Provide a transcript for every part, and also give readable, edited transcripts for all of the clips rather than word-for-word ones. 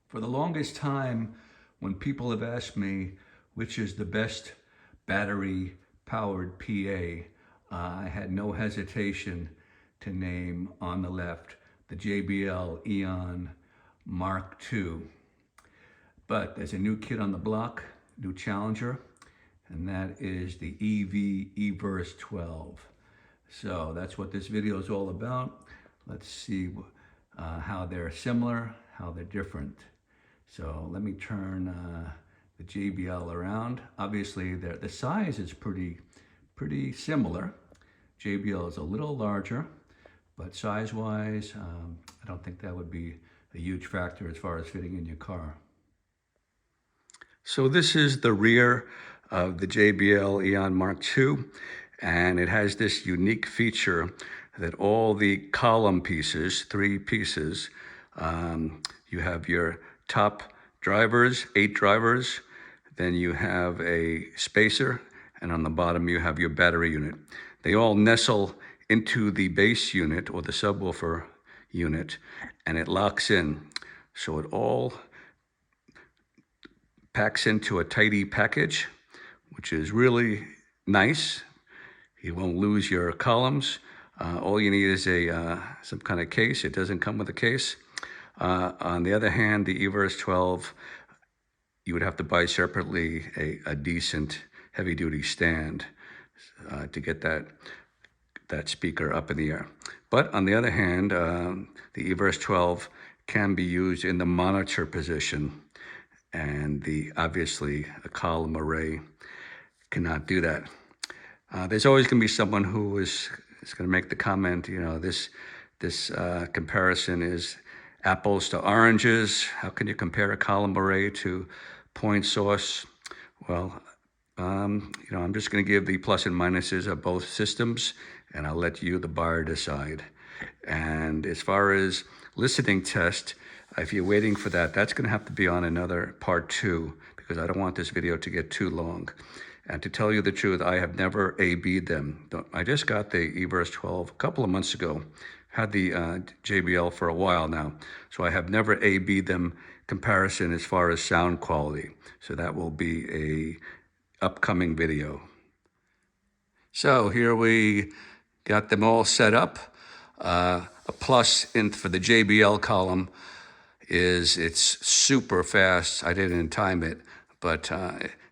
For the longest time, when people have asked me which is the best battery-powered PA, I had no hesitation to name on the left the JBL EON Mark II. But there's a new kid on the block, new challenger, and that is the Everse 12. So that's what this video is all about. Let's see how they're similar, how they're different. So let me turn the JBL around. Obviously, the size is pretty similar. JBL is a little larger, but size-wise, I don't think that would be a huge factor as far as fitting in your car. So this is the rear of the JBL EON Mark II, and it has this unique feature that all the column pieces, 3 pieces, you have your top drivers, 8 drivers, then you have a spacer, and on the bottom you have your battery unit. They all nestle into the base unit or the subwoofer unit, and it locks in. So it all packs into a tidy package, which is really nice. You won't lose your columns. All you need is some kind of case. It doesn't come with a case. On the other hand, the Everse 12, you would have to buy separately a decent heavy-duty stand to get that speaker up in the air. But on the other hand, the Everse 12 can be used in the monitor position, and obviously a column array cannot do that. There's always going to be someone who is going to make the comment, you know, this comparison is apples to oranges. How can you compare a column array to point source? Well, you know, I'm just going to give the plus and minuses of both systems, and I'll let you, the buyer, decide. And as far as listening test, if you're waiting for that, that's going to have to be on another part 2, because I don't want this video to get too long. And to tell you the truth, I have never A/B'd them. I just got the Everse 12 a couple of months ago. Had the JBL for a while now. So I have never A/B'd them comparison as far as sound quality. So that will be a upcoming video. So here we got them all set up. A plus for the JBL column is it's super fast. I didn't time it, but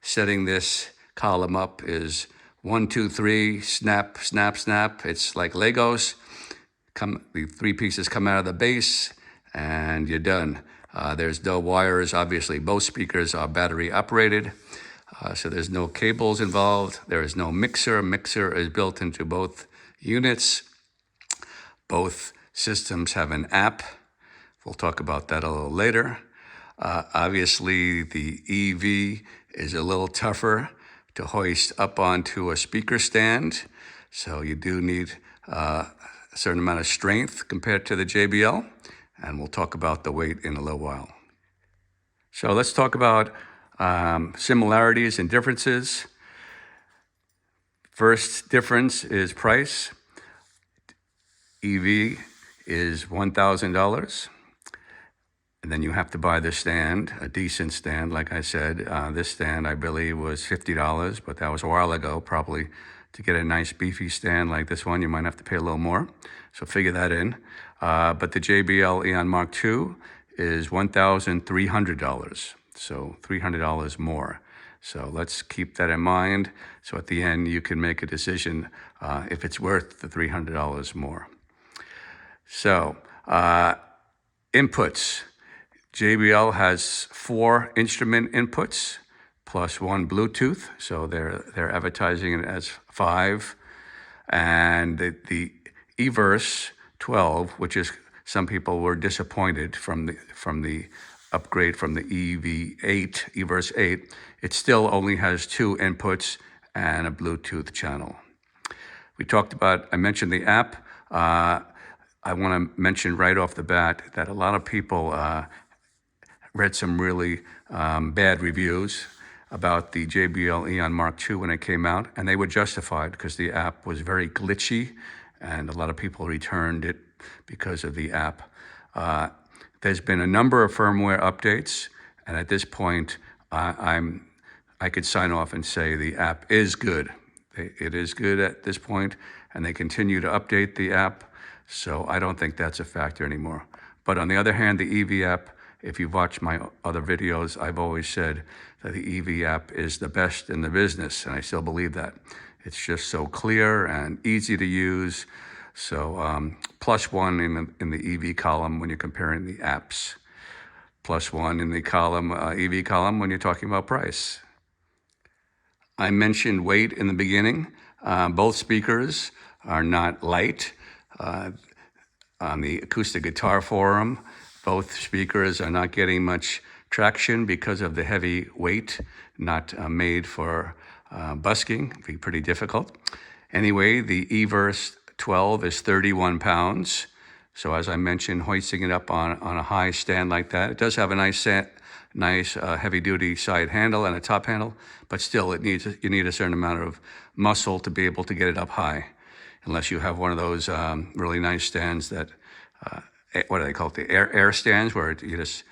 setting this column up is 1, 2, 3, snap, snap, snap. It's like Legos. The 3 pieces come out of the base, and you're done. There's no wires. Obviously, both speakers are battery operated, so there's no cables involved. There is no mixer. Mixer is built into both units. Both systems have an app. We'll talk about that a little later. Obviously, the EV is a little tougher to hoist up onto a speaker stand, so you do need a certain amount of strength compared to the JBL, and we'll talk about the weight in a little while. So let's talk about similarities and differences. First difference is price. EV is $1,000. And then you have to buy the stand, a decent stand. Like I said, this stand I believe was $50, but that was a while ago. Probably to get a nice beefy stand like this one, you might have to pay a little more. So figure that in. But the JBL EON Mark II is $1,300. So $300 more. So let's keep that in mind. So at the end, you can make a decision if it's worth the $300 more. So inputs. JBL has 4 instrument inputs plus 1 Bluetooth, so they're advertising it as 5. And the Everse 12, which is, some people were disappointed from the upgrade from the Everse 8, it still only has 2 inputs and a Bluetooth channel. I mentioned the app. I want to mention right off the bat that a lot of people read some really bad reviews about the JBL EON Mark II when it came out, and they were justified because the app was very glitchy, and a lot of people returned it because of the app. There's been a number of firmware updates, and at this point, I could sign off and say the app is good. It is good at this point, and they continue to update the app, so I don't think that's a factor anymore. But on the other hand, the EV app, if you've watched my other videos, I've always said that the EV app is the best in the business, and I still believe that. It's just so clear and easy to use. So +1 in the EV column when you're comparing the apps. +1 in the column, EV column, when you're talking about price. I mentioned weight in the beginning. Both speakers are not light. On the acoustic guitar forum, both speakers are not getting much traction because of the heavy weight, not made for busking. It'd be pretty difficult. Anyway, the Everse 12 is 31 pounds. So as I mentioned, hoisting it up on a high stand like that, it does have a nice heavy-duty side handle and a top handle, but still you need a certain amount of muscle to be able to get it up high, unless you have one of those really nice stands that, what do they call it, the air stands, where you just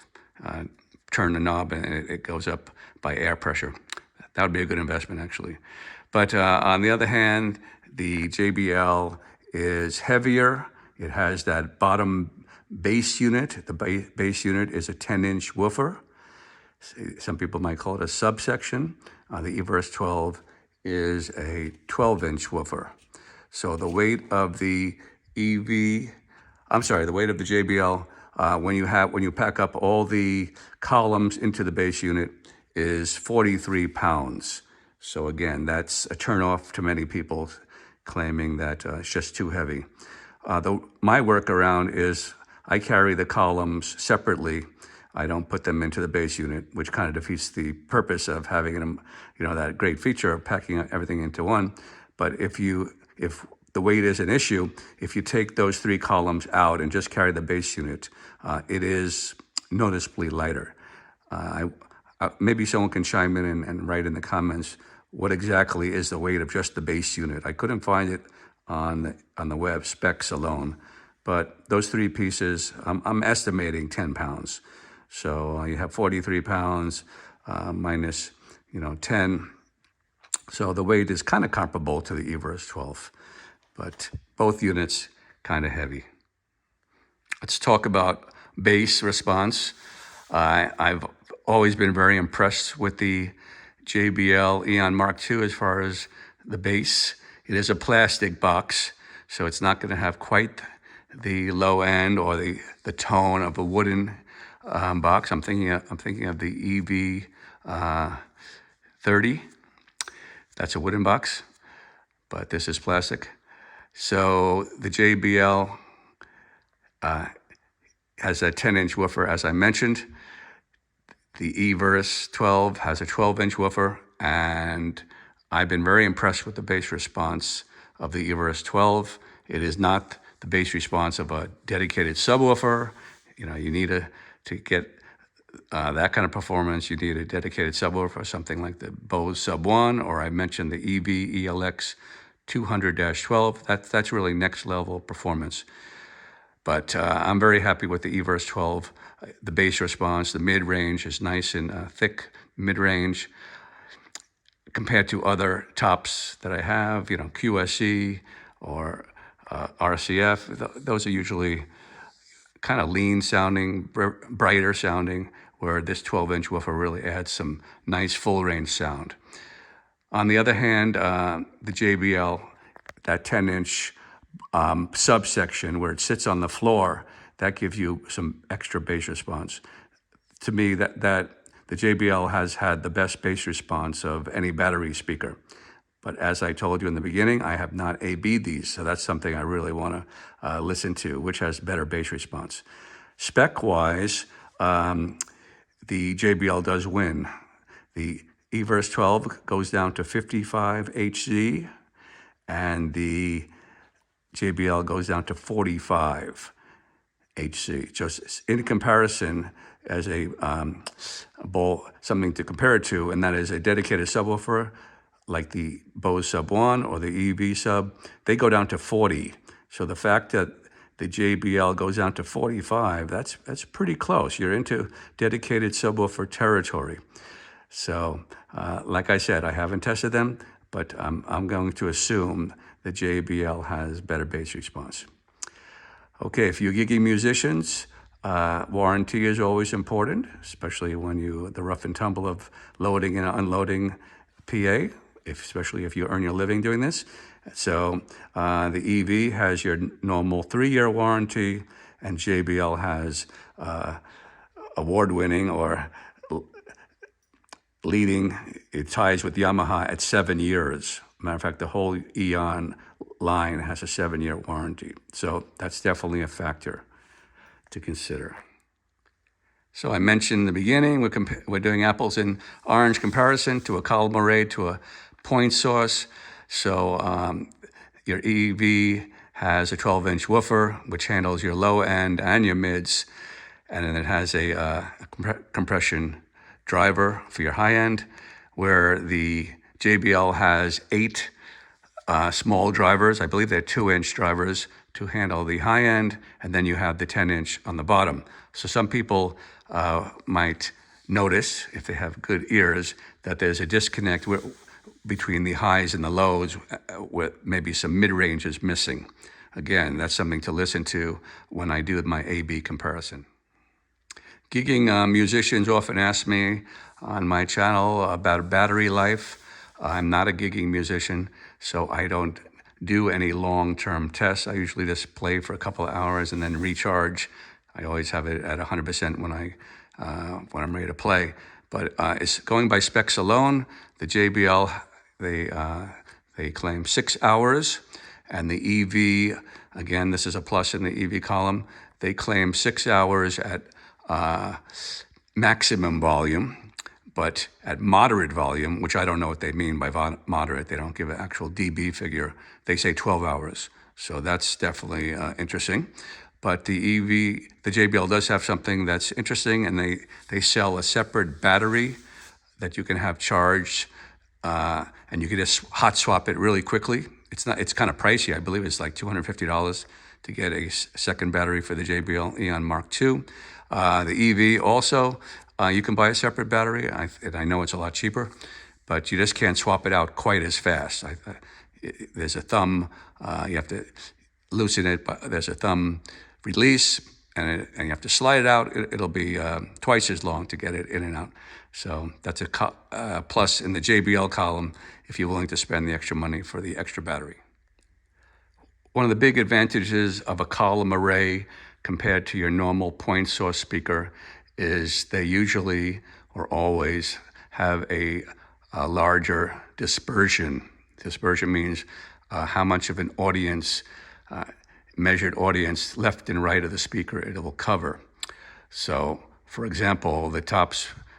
turn the knob and it goes up by air pressure. That would be a good investment, actually. But on the other hand, the JBL is heavier. It has that bottom bass unit. The bass unit is a 10-inch woofer. Some people might call it a subsection. The Everse 12 is a 12-inch woofer. So the weight of the the weight of the JBL, when you pack up all the columns into the bass unit, is 43 pounds. So again, that's a turnoff to many people, claiming that it's just too heavy. My workaround is I carry the columns separately. I don't put them into the bass unit, which kind of defeats the purpose of having them, that great feature of packing everything into one. But if the weight is an issue, if you take those 3 columns out and just carry the bass unit, it is noticeably lighter. Maybe someone can chime in and write in the comments what exactly is the weight of just the bass unit. I couldn't find it on the web, Specs alone. But those 3 pieces, I'm estimating 10 pounds. So you have 43 pounds minus 10. So the weight is kind of comparable to the Everse 12, but both units kind of heavy. Let's talk about bass response. I've always been very impressed with the JBL EON Mark II as far as the bass. It is a plastic box, so it's not going to have quite the low end or the tone of a wooden box. I'm thinking of the EV 30. That's a wooden box, but this is plastic. So the JBL has a 10-inch woofer, as I mentioned. The Everse 12 has a 12-inch woofer, and I've been very impressed with the bass response of the Everse 12. It is not the bass response of a dedicated subwoofer. You need to get that kind of performance, you need a dedicated subwoofer, something like the Bose Sub 1, or I mentioned the EV ELX 200-12. That's really next level performance. But I'm very happy with the Everse 12. The bass response, the mid-range is nice and thick mid-range compared to other tops that I have, QSE or RCF. Those are usually kind of lean sounding, brighter sounding, where this 12-inch woofer really adds some nice full range sound. On the other hand, the JBL, that 10-inch subsection where it sits on the floor, that gives you some extra bass response. To me, that the JBL has had the best bass response of any battery speaker. But as I told you in the beginning, I have not A/B'd these, so that's something I really want to listen to, which has better bass response. Spec-wise, the JBL does win. The Everse 12 goes down to 55 Hz, and the JBL goes down to 45 Hz. Just in comparison, as a something to compare it to, and that is a dedicated subwoofer like the Bose Sub 1 or the EV Sub, they go down to 40. So the fact that the JBL goes down to 45. That's pretty close. You're into dedicated subwoofer territory. So, like I said, I haven't tested them, but I'm going to assume the JBL has better bass response. Okay, if you're gigging musicians, warranty is always important, especially when the rough and tumble of loading and unloading PA, especially if you earn your living doing this. So the EV has your normal 3-year warranty, and JBL has award-winning or leading, it ties with Yamaha at 7 years. Matter of fact, the whole EON line has a 7-year warranty. So that's definitely a factor to consider. So I mentioned in the beginning, we're doing apples and orange comparison to a column array to a point source. So your EV has a 12-inch woofer, which handles your low end and your mids. And then it has a compression driver for your high end, where the JBL has 8 small drivers. I believe they're 2-inch drivers to handle the high end, and then you have the 10-inch on the bottom. So some people might notice, if they have good ears, that there's a disconnect between the highs and the lows, with maybe some mid-ranges missing. Again, that's something to listen to when I do my A-B comparison. Gigging musicians often ask me on my channel about battery life. I'm not a gigging musician, so I don't do any long-term tests. I usually just play for a couple of hours and then recharge. I always have it at 100% when I'm ready to play. But it's going by specs alone. The JBL, they claim 6 hours, and the EV, again, this is a plus in the EV column. They claim 6 hours at maximum volume, but at moderate volume, which I don't know what they mean by moderate. They don't give an actual dB figure. They say 12 hours. So that's definitely interesting. But the JBL does have something that's interesting, and they sell a separate battery that you can have charged, and you can just hot swap it really quickly. It's kind of pricey. I believe it's like $250 to get a second battery for the JBL EON Mark II. The EV also, you can buy a separate battery. I know it's a lot cheaper, but you just can't swap it out quite as fast. There's a thumb, you have to loosen it, but there's a thumb release, and you have to slide it out. It'll be twice as long to get it in and out. So that's a plus in the JBL column if you're willing to spend the extra money for the extra battery. One of the big advantages of a column array compared to your normal point source speaker is they usually or always have a larger dispersion. Dispersion means how much of an audience, measured audience, left and right of the speaker it will cover. So, for example, the top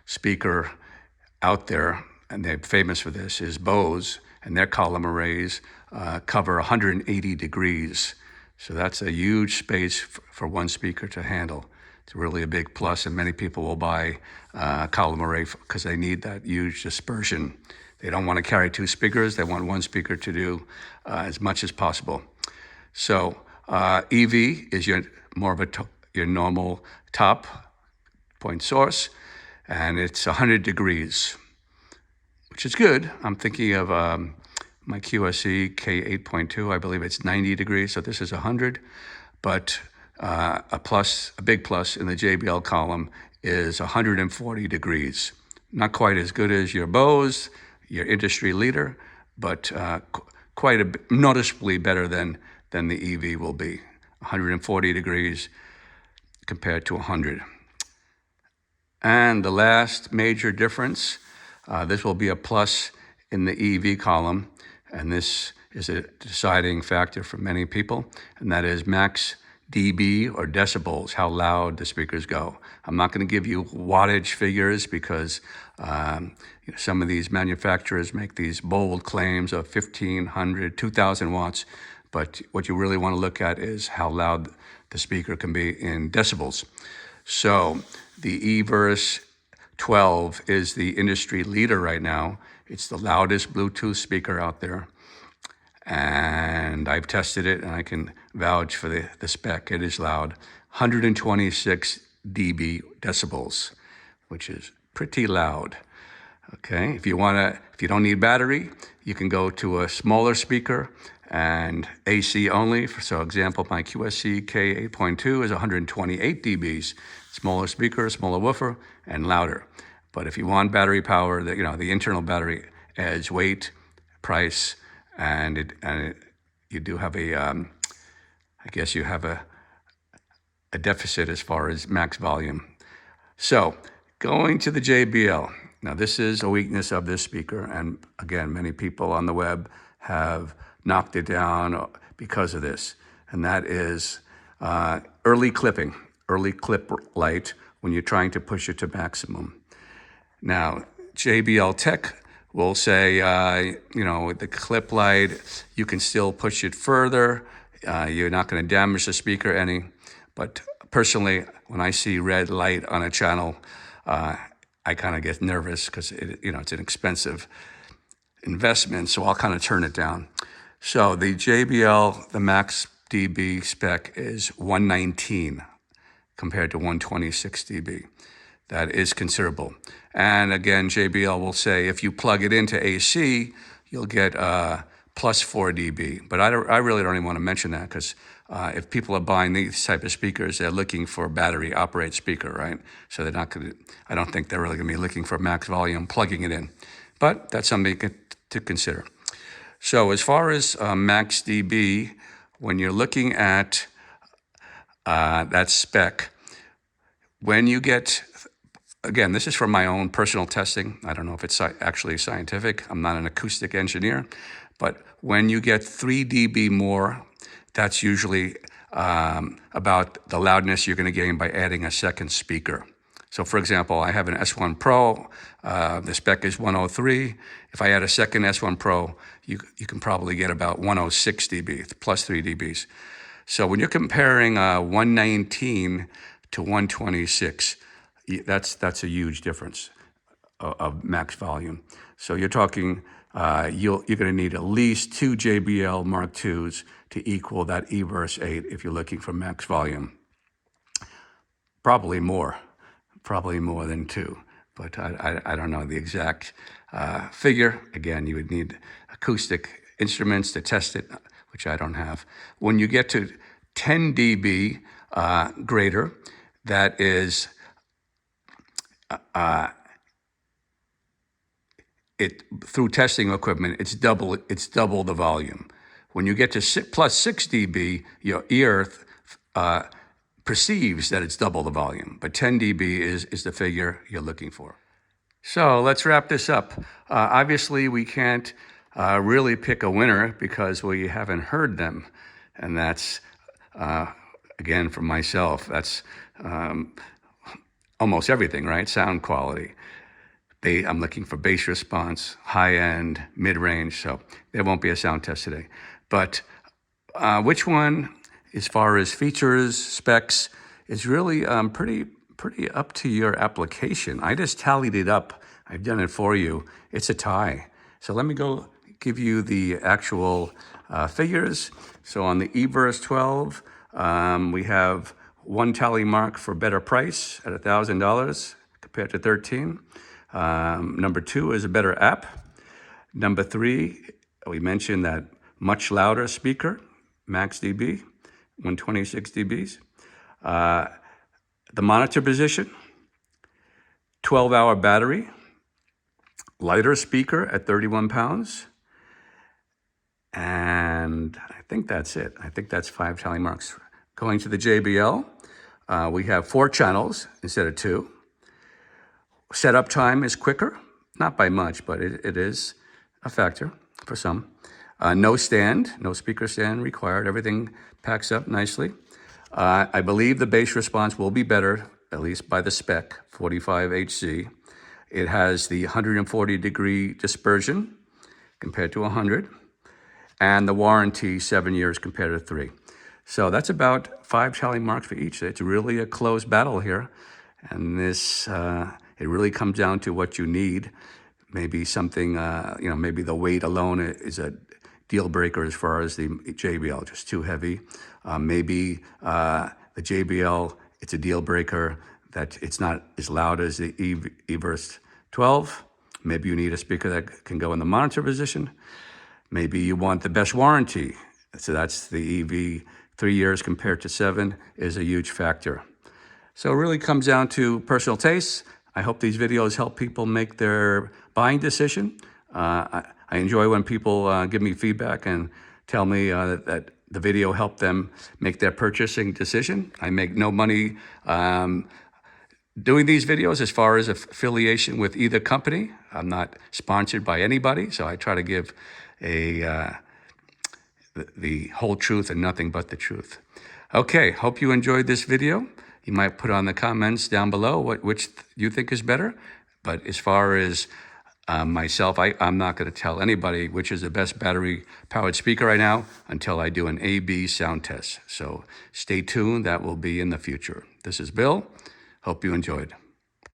speaker out there, and they're famous for this, is Bose, and their column arrays cover 180 degrees. So that's a huge space for one speaker to handle. It's really a big plus, and many people will buy a column array because they need that huge dispersion. They don't want to carry 2 speakers. They want one speaker to do as much as possible. So EV is more of your normal top point source, and it's 100 degrees, which is good. I'm thinking of my QSE K8.2, I believe it's 90 degrees, so this is 100. But a big plus in the JBL column is 140 degrees. Not quite as good as your Bose, your industry leader, but quite a bit, noticeably better than the EV will be. 140 degrees compared to 100. And the last major difference, this will be a plus in the EV column, and this is a deciding factor for many people, and that is max dB or decibels, how loud the speakers go. I'm not going to give you wattage figures because some of these manufacturers make these bold claims of 1,500, 2,000 watts, but what you really want to look at is how loud the speaker can be in decibels. So the Everse 12 is the industry leader right now. It's the loudest Bluetooth speaker out there. and I've tested it, and I can vouch for the spec. It is loud. 126 dB decibels, which is pretty loud. Okay, if you don't need battery, you can go to a smaller speaker and AC only. So example, my QSC K8.2 is 128 dBs, smaller speaker, smaller woofer, and louder. But if you want battery power, the internal battery adds weight, price, and you do have I guess you have a deficit as far as max volume. So going to the JBL. Now this is a weakness of this speaker, and again, many people on the web have knocked it down because of this, and that is early clipping, early clip light when you're trying to push it to maximum. Now, JBL Tech will say, with the clip light, you can still push it further. You're not going to damage the speaker any. But personally, when I see red light on a channel, I kind of get nervous because it's an expensive investment. So I'll kind of turn it down. So the JBL, the max dB spec is 119 compared to 126 dB. That is considerable. And again, JBL will say if you plug it into AC, you'll get plus 4 dB. But I really don't even want to mention that because if people are buying these type of speakers, they're looking for a battery operated speaker, right? So they're not going to, I don't think they're really going to be looking for max volume plugging it in. But that's something to consider. So as far as max dB, when you're looking at that spec, when you get, again, this is from my own personal testing. I don't know if it's actually scientific. I'm not an acoustic engineer. But when you get 3 dB more, that's usually about the loudness you're going to gain by adding a second speaker. So for example, I have an S1 Pro. The spec is 103. If I add a second S1 Pro, you can probably get about 106 dB, plus 3 dBs. So when you're comparing 119 to 126, that's a huge difference of max volume. So you're talking, you're going to need at least 2 JBL Mark IIs to equal that Everse 8 if you're looking for max volume. Probably more than 2, but I don't know the exact figure. Again, you would need acoustic instruments to test it, which I don't have. When you get to 10 dB greater, that is through testing equipment, it's double the volume. When you get to plus 6 dB, your ear perceives that it's double the volume, but 10 dB is the figure you're looking for. So let's wrap this up. Obviously, we can't really pick a winner because we haven't heard them, and that's again from myself. That's almost everything, right? Sound quality. I'm looking for bass response, high end, mid range. So there won't be a sound test today. But which one, as far as features, specs, is really pretty up to your application. I just tallied it up. I've done it for you. It's a tie. So let me go give you the actual figures. So on the Everse 12, we have 1 tally mark for better price at $1,000 compared to 13. Number 2 is a better app. Number 3, we mentioned that much louder speaker, max dB, 126 dBs. The monitor position, 12-hour battery, lighter speaker at 31 pounds. And I think that's it. I think that's 5 tally marks. Going to the JBL, we have 4 channels instead of 2. Setup time is quicker, not by much, but it is a factor for some. No stand, no speaker stand required. Everything packs up nicely. I believe the bass response will be better, at least by the spec, 45HZ. It has the 140-degree dispersion compared to 100, and the warranty 7 years compared to 3. So that's about 5 tally marks for each. It's really a close battle here, and this it really comes down to what you need. Maybe something, maybe the weight alone is a deal breaker as far as the JBL, just too heavy. Maybe the JBL, it's a deal breaker that it's not as loud as the Everse 12. Maybe you need a speaker that can go in the monitor position. Maybe you want the best warranty. So that's the EV, 3 years compared to 7 is a huge factor. So it really comes down to personal taste. I hope these videos help people make their buying decision. I enjoy when people give me feedback and tell me that the video helped them make their purchasing decision. I make no money doing these videos as far as affiliation with either company. I'm not sponsored by anybody, so I try to give the whole truth and nothing but the truth. Okay, hope you enjoyed this video. You might put on the comments down below which you think is better. But as far as myself, I'm not going to tell anybody which is the best battery-powered speaker right now until I do an A/B sound test. So stay tuned. That will be in the future. This is Bill. Hope you enjoyed.